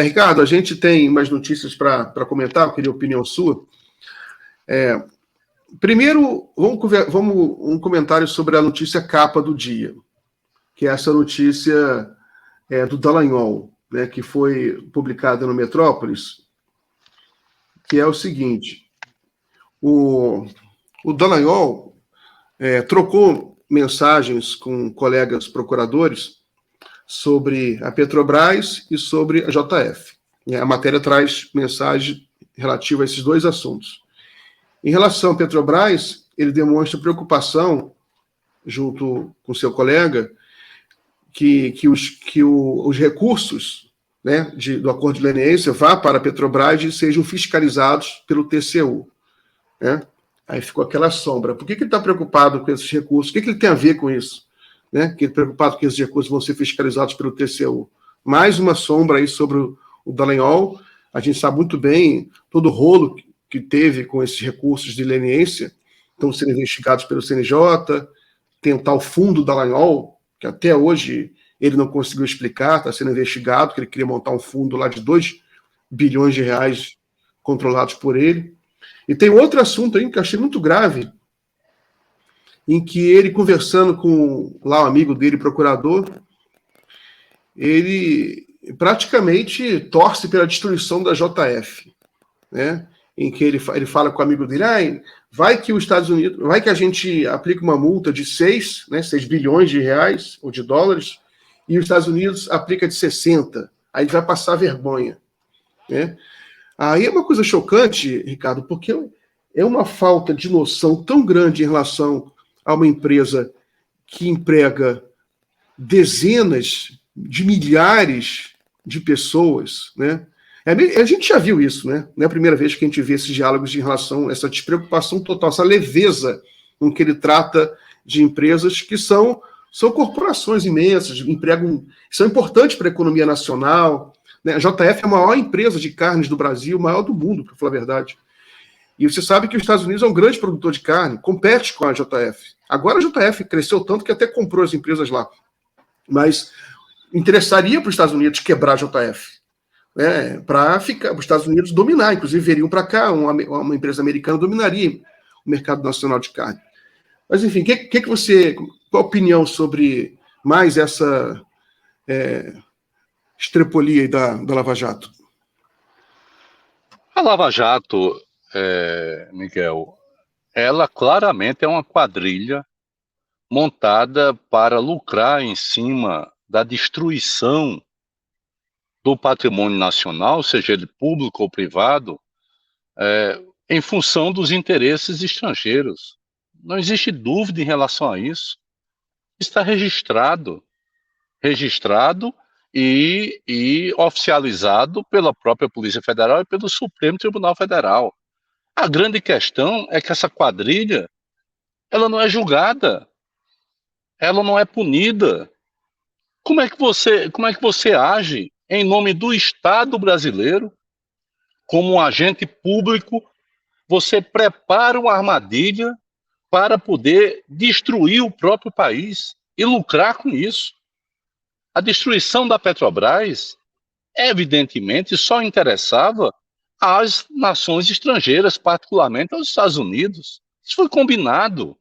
Ricardo, a gente tem mais notícias para comentar, eu queria a opinião sua. Primeiro, vamos um comentário sobre a notícia capa do dia, que é essa notícia do Dallagnol, né, que foi publicada no Metrópolis, que é o seguinte: o Dallagnol trocou mensagens com colegas procuradores sobre a Petrobras e sobre a JF. A matéria traz mensagem relativa a esses dois assuntos. Em relação à Petrobras, ele demonstra preocupação, junto com seu colega, que os recursos, né, do acordo de leniência vá para a Petrobras e sejam fiscalizados pelo TCU. Né? Aí ficou aquela sombra. Por que ele está preocupado com esses recursos? O que ele tem a ver com isso? Né? Que ele é preocupado que esses recursos vão ser fiscalizados pelo TCU. Mais uma sombra aí sobre o Dallagnol. A gente sabe muito bem todo o rolo que teve com esses recursos de leniência, estão sendo investigados pelo CNJ, tentar o fundo Dallagnol, que até hoje ele não conseguiu explicar, está sendo investigado, que ele queria montar um fundo lá de 2 bilhões de reais controlados por ele. E tem outro assunto aí que eu achei muito grave, em que ele, conversando com lá um amigo dele, procurador, ele praticamente torce pela destruição da JF, né? Em que ele fala com o amigo dele, vai que os Estados Unidos, vai que a gente aplica uma multa de 6 bilhões de reais ou de dólares, e os Estados Unidos aplica de 60, aí vai passar vergonha, né? Aí é uma coisa chocante, Ricardo, porque é uma falta de noção tão grande em relação a uma empresa que emprega dezenas de milhares de pessoas, né? A gente já viu isso, né? Não é a primeira vez que a gente vê esses diálogos em relação a essa despreocupação total, essa leveza com que ele trata de empresas que são corporações imensas, são importantes para a economia nacional, né? A JF é a maior empresa de carnes do Brasil, maior do mundo, para falar a verdade. E você sabe que os Estados Unidos é um grande produtor de carne, compete com a JF. Agora a JF cresceu tanto que até comprou as empresas lá. Mas interessaria para os Estados Unidos quebrar a JF, né, para os Estados Unidos dominar. Inclusive, veriam para cá, uma empresa americana dominaria o mercado nacional de carne. Mas, enfim, qual a opinião sobre mais essa estrepolia aí da Lava Jato? A Lava Jato, Miguel, ela claramente é uma quadrilha montada para lucrar em cima da destruição do patrimônio nacional, seja ele público ou privado, em função dos interesses estrangeiros. Não existe dúvida em relação a isso. Está registrado e oficializado pela própria Polícia Federal e pelo Supremo Tribunal Federal. A grande questão é que essa quadrilha, ela não é julgada, ela não é punida. Como é que você age em nome do Estado brasileiro, como um agente público? Você prepara uma armadilha para poder destruir o próprio país e lucrar com isso. A destruição da Petrobras, evidentemente, só interessava às nações estrangeiras, particularmente aos Estados Unidos. Isso foi combinado.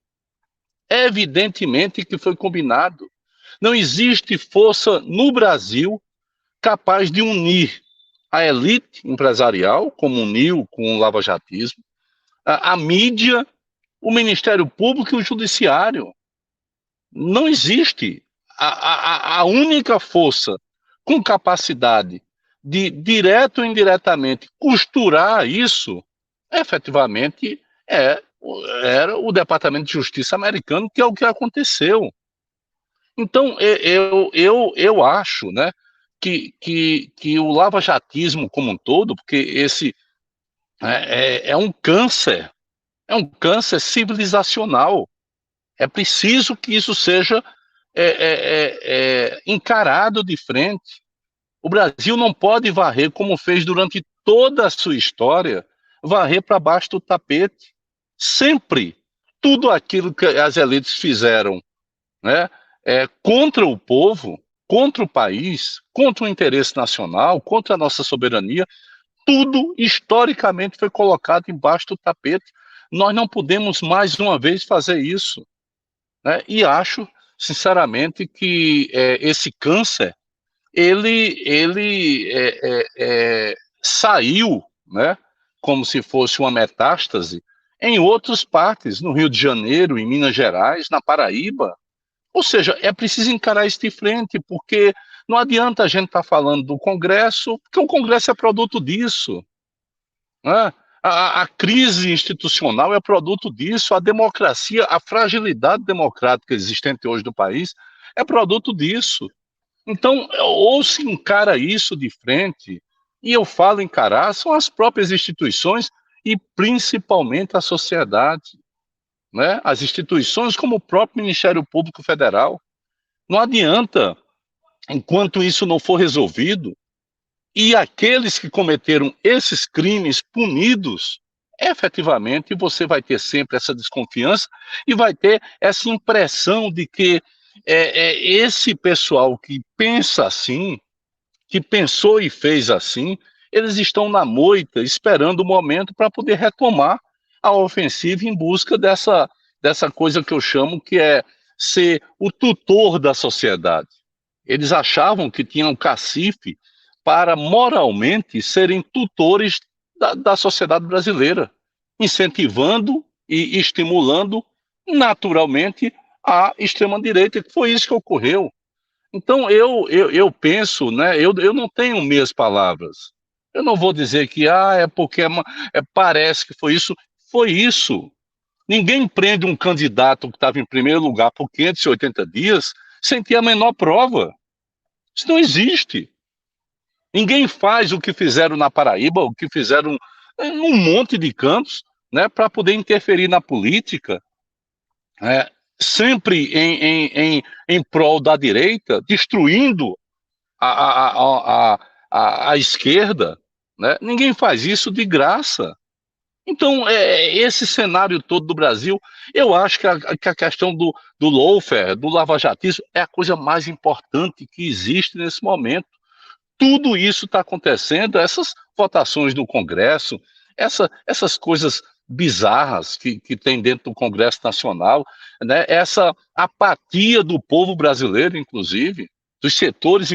Evidentemente que foi combinado. Não existe força no Brasil capaz de unir a elite empresarial, como uniu com o lavajatismo, a mídia, o Ministério Público e o Judiciário. Não existe. A única força com capacidade de, direto ou indiretamente, costurar isso, efetivamente, era o Departamento de Justiça americano, que é o que aconteceu. Então, eu acho, né, que o lavajatismo como um todo, porque esse é um câncer civilizacional. É preciso que isso seja encarado de frente. O Brasil não pode varrer, como fez durante toda a sua história, varrer para baixo do tapete. Sempre tudo aquilo que as elites fizeram, né, contra o povo, contra o país, contra o interesse nacional, contra a nossa soberania. Tudo historicamente foi colocado embaixo do tapete. Nós não podemos mais uma vez fazer isso, né? E acho, sinceramente, que esse câncer ele saiu, né, como se fosse uma metástase, em outras partes, no Rio de Janeiro, em Minas Gerais, na Paraíba. Ou seja, é preciso encarar isso de frente, porque não adianta a gente estar falando do Congresso, porque o Congresso é produto disso, né? A crise institucional é produto disso, a democracia, a fragilidade democrática existente hoje no país é produto disso. Então, ou se encara isso de frente, e eu falo encarar, são as próprias instituições e principalmente a sociedade, né? As instituições como o próprio Ministério Público Federal. Não adianta, enquanto isso não for resolvido, e aqueles que cometeram esses crimes punidos, efetivamente você vai ter sempre essa desconfiança e vai ter essa impressão de que esse pessoal que pensa assim, que pensou e fez assim, eles estão na moita esperando o momento para poder retomar a ofensiva em busca dessa coisa que eu chamo que é ser o tutor da sociedade. Eles achavam que tinham cacife para moralmente serem tutores da sociedade brasileira, incentivando e estimulando naturalmente a extrema-direita, que foi isso que ocorreu. Então, eu penso, né, eu não tenho meias palavras. Eu não vou dizer que é porque parece que foi isso. Foi isso. Ninguém prende um candidato que estava em primeiro lugar por 580 dias sem ter a menor prova. Isso não existe. Ninguém faz o que fizeram na Paraíba, o que fizeram em um monte de cantos, né, para poder interferir na política, né, sempre em prol da direita, destruindo a esquerda, né? Ninguém faz isso de graça. Então, esse cenário todo do Brasil, eu acho que a questão do lawfare, do lavajatismo, é a coisa mais importante que existe nesse momento. Tudo isso está acontecendo, essas votações no Congresso, essas coisas bizarras que tem dentro do Congresso Nacional, né? Essa apatia do povo brasileiro, inclusive, dos setores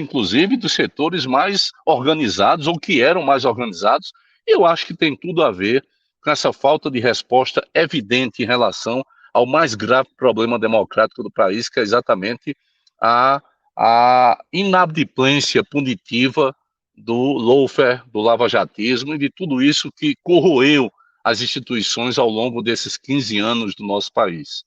mais organizados, ou que eram mais organizados, eu acho que tem tudo a ver com essa falta de resposta evidente em relação ao mais grave problema democrático do país, que é exatamente a a inadimplência punitiva do lawfare, do lavajatismo e de tudo isso que corroeu as instituições ao longo desses 15 anos do nosso país.